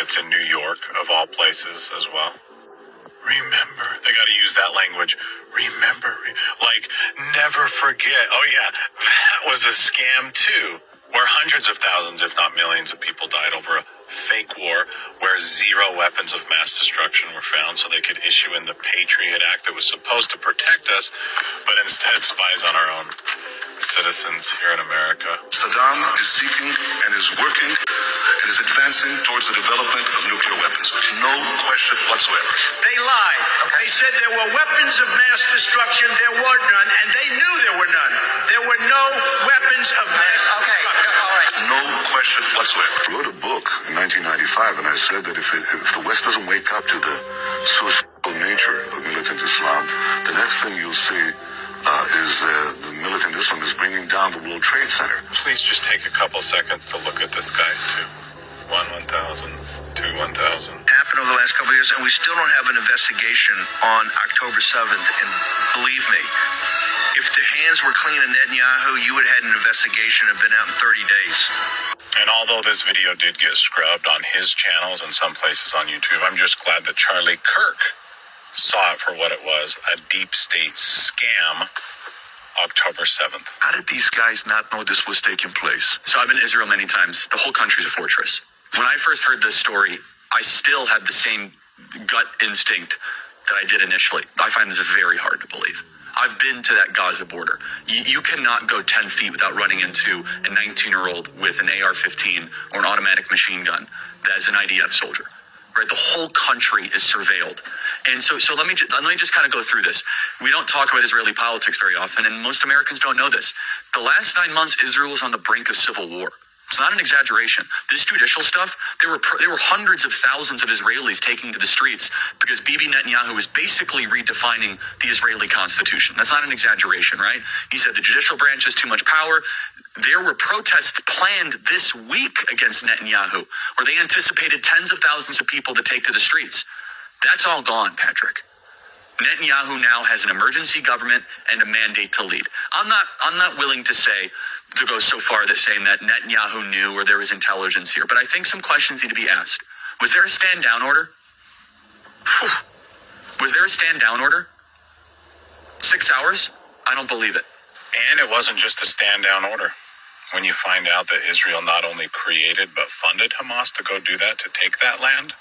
that's in New York, of all places, as well. Remember, they got to use that language. Remember, like, never forget. Oh yeah, that was a scam too, where hundreds of thousands, if not millions of people died over a fake war where 0 weapons of mass destruction were found so they could issue in the Patriot Act that was supposed to protect us, but instead spies on our own citizens here in America. Saddam is seeking and is working and is advancing towards the development of nuclear weapons. No question whatsoever. They lied. Okay. They said there were weapons of mass destruction. There were none, and they knew there were none. There were no weapons of mass destruction. All right. No question whatsoever. I wrote a book in 1995, and I said that if the West doesn't wake up to the suicidal nature of militant Islam, the next thing you'll see is the militant Islam is bringing down the World Trade Center. Please just take a couple seconds to look at this guy, too. 1,000, 2, 1,000. Happened over the last couple of years, and we still don't have an investigation on October 7th. And believe me, if the hands were clean of Netanyahu, you would have had an investigation and been out in 30 days. And although this video did get scrubbed on his channels and some places on YouTube, I'm just glad that Charlie Kirk saw it for what it was, a deep state scam, October 7th. How did these guys not know this was taking place? So I've been to Israel many times. The whole country's a fortress. When I first heard this story, I still had the same gut instinct that I did initially. I find this very hard to believe. I've been to that Gaza border. You cannot go 10 feet without running into a 19-year-old with an AR-15 or an automatic machine gun that is an IDF soldier. Right, the whole country is surveilled, and so let me just kind of go through this. We don't talk about Israeli politics very often, and most Americans don't know this. The last 9 months, Israel was on the brink of civil war. It's not an exaggeration. This judicial stuff, there were hundreds of thousands of Israelis taking to the streets because Bibi Netanyahu was basically redefining the Israeli constitution. That's not an exaggeration, right? He said the judicial branch has too much power. There were protests planned this week against Netanyahu, where they anticipated tens of thousands of people to take to the streets. That's all gone, Patrick. Netanyahu now has an emergency government and a mandate to lead. I'm not willing to go so far that saying that Netanyahu knew or there was intelligence here, but I think some questions need to be asked. Was there a stand down order? Was there a stand down order? 6 hours? I don't believe it. And it wasn't just a stand down order. When you find out that Israel not only created but funded Hamas to go do that, to take that land,